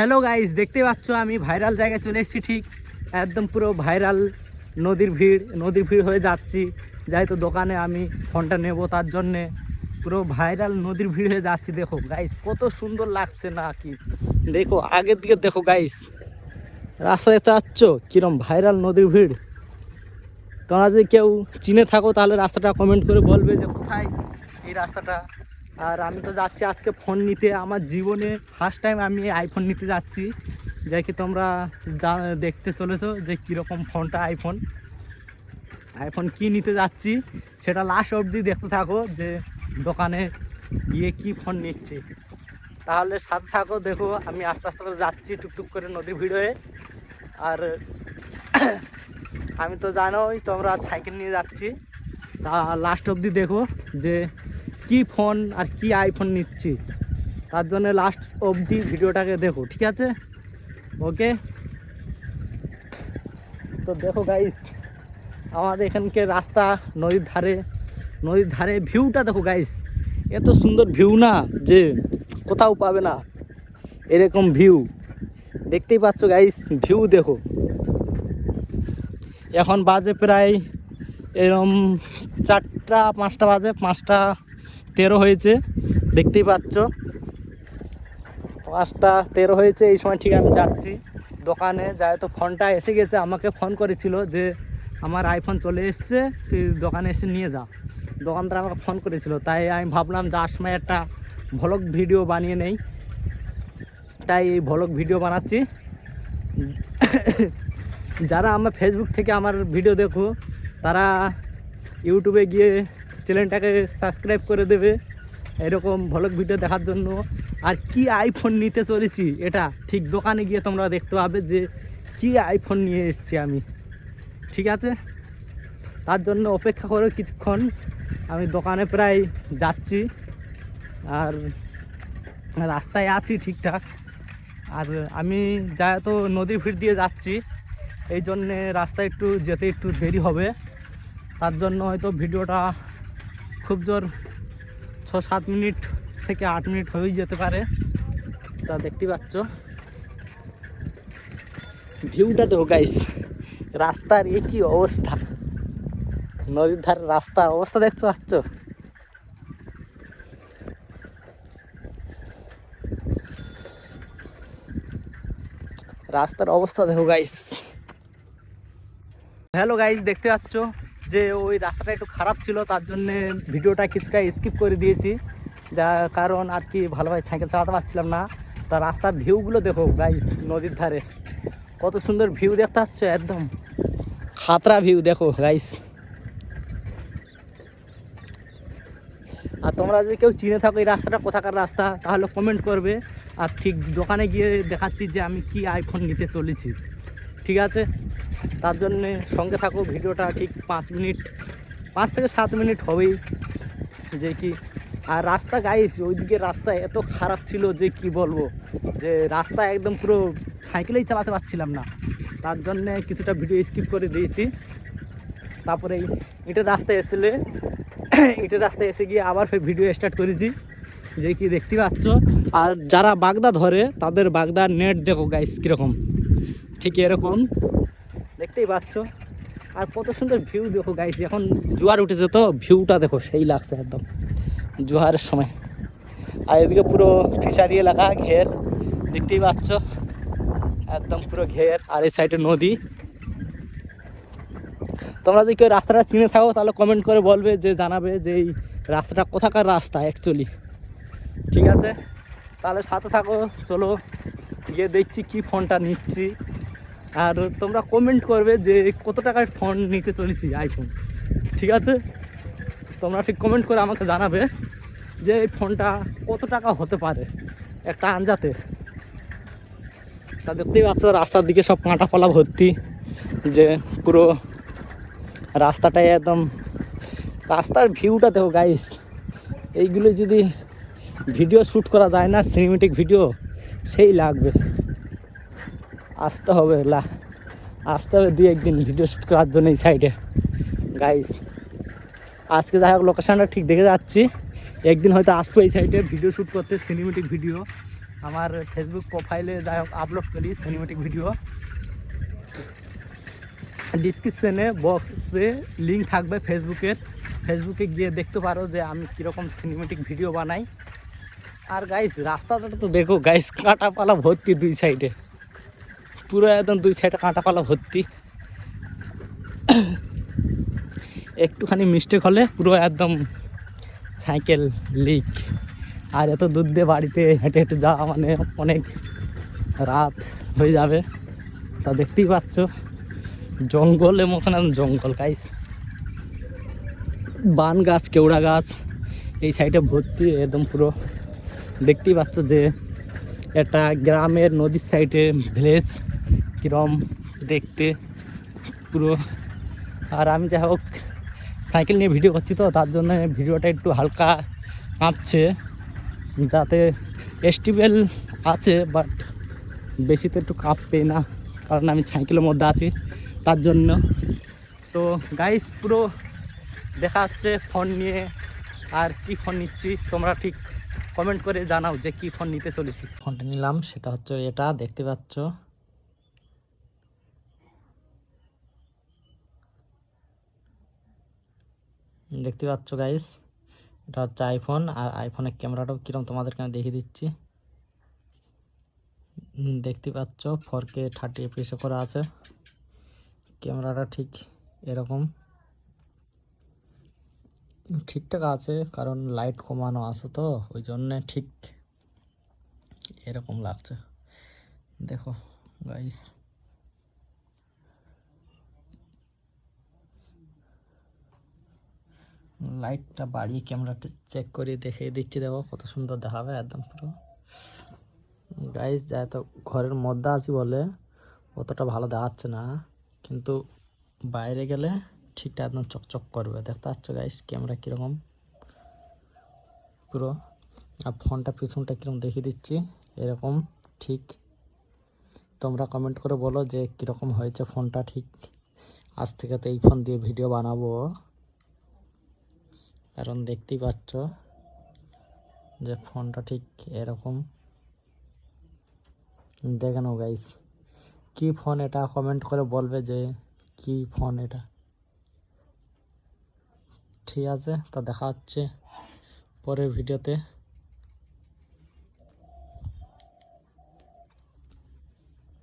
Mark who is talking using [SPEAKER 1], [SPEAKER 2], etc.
[SPEAKER 1] Hello guys, দেখতে পাচ্ছ আমি ভাইরাল জায়গায় চলে এসেছি। ঠিক একদম পুরো ভাইরাল নদীর ভিড় হয়ে যাচ্ছি। যাই তো দোকানে আমি ফোনটা নেব, তার জন্যে পুরো ভাইরাল নদীর ভিড় হয়ে যাচ্ছি। দেখো গাইস কত সুন্দর লাগছে না কি? দেখো আগের দিকে দেখো গাইস, রাস্তা দেখতে পাচ্ছ কিরম ভাইরাল নদীর ভিড়। তোমরা যদি কেউ চিনে থাকো তাহলে রাস্তাটা কমেন্ট করে বলবে যে কোথায় এই রাস্তাটা। আর আমি তো যাচ্ছি আজকে ফোন নিতে, আমার জীবনে ফার্স্ট টাইম আমি আইফোন নিতে যাচ্ছি। যাই কি তোমরা দেখতে চলেছো যে কীরকম ফোনটা, আইফোন কি নিতে যাচ্ছি সেটা লাস্ট অবধি দেখতে থাকো, যে দোকানে গিয়ে কি ফোন নিচ্ছি। তাহলে সাথে থাকো, দেখো আমি আস্তে আস্তে করে যাচ্ছি টুকটুক করে নদী ভিড় হয়ে। আর আমি তো জানোই তোমরা সাইকেল নিয়ে যাচ্ছি, তা লাস্ট অবধি দেখো যে কি ফোন আর কি আইফোন নিচ্ছি। তার জন্য লাস্ট অবধি ভিডিওটাকে দেখো, ঠিক আছে? ওকে, তো দেখো গাইস আমাদের এখানকার রাস্তা নদীর ধারে ভিউটা দেখো গাইস, এত সুন্দর ভিউ না যে কোথাও পাবে না এরকম ভিউ। দেখতেই পাচ্ছ গাইস, ভিউ দেখো। এখন বাজে প্রায় এরকম 4টা-5টা বাজে, 5টা 13 হয়েছে। দেখতেই পাচ্ছ 5টা 13 হয়েছে। এই সময় ঠিক আমি যাচ্ছি দোকানে। যাই তো ফোনটা এসে গেছে, আমাকে ফোন করেছিল যে আমার আইফোন চলে এসছে, তুই দোকানে এসে নিয়ে যা। দোকানদার আমাকে ফোন করেছিল, তাই আমি ভাবলাম যাওয়ার সময় একটা ভ্লগ ভিডিও বানিয়ে নেই, তাই এই ভ্লগ ভিডিও বানাচ্ছি। যারা আমার ফেসবুক থেকে আমার ভিডিও দেখো তারা ইউটিউবে গিয়ে চ্যানেলটাকে সাবস্ক্রাইব করে দেবে এরকম ভ্লগ ভিডিও দেখার জন্য। আর কি আইফোন নিতে চলেছি এটা ঠিক দোকানে গিয়ে তোমরা দেখতে পাবে যে কি আইফোন নিয়ে এসেছি আমি, ঠিক আছে? তার জন্য অপেক্ষা করো কিছুক্ষণ, আমি দোকানে প্রায় যাচ্ছি আর রাস্তায় আছি ঠিকঠাক। আর আমি যা তো নদীর ভিড় দিয়ে যাচ্ছি, এই জন্যে রাস্তায় যেতে একটু দেরি হবে। তার জন্য হয়তো ভিডিওটা খুব জোর 6-7 মিনিট থেকে 8 মিনিট হয়েই যেতে পারে। তা দেখতে পাচ্ছ ভিউটা দেখো গাইস, রাস্তার এ কি অবস্থা, নদীর ধারে রাস্তার অবস্থা দেখতে পাচ্ছ। রাস্তার অবস্থা দেখো গাইস। হ্যালো গাইস, দেখতে পাচ্ছ যে ওই রাস্তাটা একটু খারাপ ছিল, তার জন্যে ভিডিওটা কিছুটা স্কিপ করে দিয়েছি। যা কারণ আর কি ভালোভাবে সাইকেল চালাতে পারছিলাম না। তা রাস্তার ভিউগুলো দেখো গাইস, নদীর ধারে কত সুন্দর ভিউ দেখতে পাচ্ছ, একদম খাতরা ভিউ দেখো গাইস। আর তোমরা যদি কেউ চিনে থাকো এই রাস্তাটা কোথাকার রাস্তা তাহলে কমেন্ট করবে। আর ঠিক দোকানে গিয়ে দেখাচ্ছি যে আমি কি আইফোন নিতে চলেছি, ঠিক আছে? তার জন্যে সঙ্গে থাকো, ভিডিওটা ঠিক 5 থেকে 7 মিনিট হবেই যে কি। আর রাস্তা গাইস, ওইদিকে রাস্তা এত খারাপ ছিল যে কি বলবো, যে রাস্তা একদম পুরো সাইকেলেই চালাতে পারছিলাম না। তার জন্যে কিছুটা ভিডিও স্কিপ করে দিয়েছি। তারপরে ইটের রাস্তায় এসে গিয়ে আবার ফের ভিডিও স্টার্ট করেছি, যে কি দেখতে পাচ্ছ। আর যারা বাগদা ধরে তাদের বাগদার নেট দেখো গাইস কীরকম, ঠিক এরকম দেখতেই পাচ্ছ। আর কত সুন্দর ভিউ দেখো গাইস, এখন জোয়ার উঠেছে তো ভিউটা দেখো সেই লাগছে একদম জোয়ারের সময়। আর এদিকে পুরো ফিশারি এলাকা ঘের, দেখতেই পাচ্ছ একদম পুরো ঘের। আর এই সাইডে নদী। তোমরা যদি কেউ রাস্তাটা চিনে থাকো তাহলে কমেন্ট করে বলবে, যে জানাবে যে এই রাস্তাটা কোথাকার রাস্তা অ্যাকচুয়ালি, ঠিক আছে? তাহলে সাথে থাকো, চলো গিয়ে দেখছি কি ফোনটা নিচ্ছি। আর তোমরা কমেন্ট করবে যে কত টাকার ফোন নিতে চলেছি আইফোন, ঠিক আছে? তোমরা ঠিক কমেন্ট করে আমাকে জানাবে যে এই ফোনটা কত টাকা হতে পারে একটা আঞ্জাতে। তা দেখতেই পাচ্ছ রাস্তার দিকে সব কাঁটাপালা ভর্তি, যে পুরো রাস্তাটাই একদম, রাস্তার ভিউটা দেখো গাইস। এইগুলো যদি ভিডিও শ্যুট করা যায় না, সিনেমেটিক ভিডিও, সেই লাগবে। আসতে হবে 2-1 দিন ভিডিও শ্যুট করার জন্য এই সাইডে গাইস। আজকে যাই হোক লোকেশানটা ঠিক দেখে যাচ্ছি, একদিন হয়তো আসবো এই সাইডে ভিডিও শ্যুট করতে, সিনেমেটিক ভিডিও। আমার ফেসবুক প্রোফাইলে যাই হোক আপলোড করি সিনেমেটিক ভিডিও। ডিসক্রিপশনে বক্সে লিঙ্ক থাকবে ফেসবুকে গিয়ে দেখতে পারো যে আমি কীরকম সিনেমেটিক ভিডিও বানাই। আর গাইস রাস্তাটা তো দেখো গাইস, কাঁটাপালা ভর্তি দুই সাইডে, পুরো একদম দুই সাইডে কাঁটাপালা ভর্তি। একটুখানি মিস্টেক হলে পুরো একদম সাইকেল লিক। আর এত দূর দিয়ে বাড়িতে হেঁটে হেঁটে যাওয়া মানে অনেক রাত হয়ে যাবে। তা দেখতেই পাচ্ছ জঙ্গলের মতন একদম জঙ্গল গাইস, বান গাছ কেওড়া গাছ এই সাইডে ভর্তি একদম পুরো। দেখতেই পাচ্ছ যে একটা গ্রামের নদীর সাইডে ভিলেজ কীরকম দেখতে পুরো। আর আমি যাই হোক সাইকেল নিয়ে ভিডিও করছি তো তার জন্য ভিডিওটা একটু হালকা কাঁপছে, যাতে স্টেবল আছে বাট বেশি তো একটু কাঁপবে না, কারণ আমি সাইকেলের মধ্যে আছি তার জন্য। তো গাইস পুরো দেখা যাচ্ছে ফোন নিয়ে। আর কি ফোন নিচ্ছি তোমরা ঠিক কমেন্ট করে জানাও যে কি ফোন নিতে চলেছি। ফোনটা নিলাম সেটা হচ্ছে এটা, দেখতে পাচ্ছ গাইস, এটা হচ্ছে আইফোন। আর আইফোনের ক্যামেরাটাও কিরকম তোমাদেরকে আমি দেখিয়ে দিচ্ছি। দেখতে পাচ্ছ 4K 30 FPS করা আছে। ক্যামেরাটা ঠিক এরকম ঠিকঠাক আছে, কারণ লাইট কমানো আছে তো ওই জন্যে ঠিক এরকম লাগছে। দেখো গাইস, লাইটটা বাড়িয়ে ক্যামেরাটা চেক করে দেখিয়ে দিচ্ছি, দেখো কত সুন্দর দেখাবে একদম পুরো। গাইস যাই তো ঘরের মধ্যে আছি বলে অতটা ভালো দেখাচ্ছে না, কিন্তু বাইরে গেলে ঠিকঠাক একদম চকচক করবে। দেখতে পাচ্ছ গাইস ক্যামেরা কীরকম পুরো। আর ফোনটা পিছনটা কীরকম দেখিয়ে দিচ্ছি এরকম ঠিক। তোমরা কমেন্ট করে বলো যে কীরকম হয়েছে ফোনটা। ঠিক আজ থেকে তো এই ফোন দিয়ে ভিডিও বানাবো, কারণ দেখতেই পাচ্ছ যে ফোনটা ঠিক এরকম। দেখে নাও গাইস কি ফোন এটা, কমেন্ট করে বলবে যে কি ফোন এটা। ঠিক আছে, তো দেখা হচ্ছে পরের ভিডিওতে।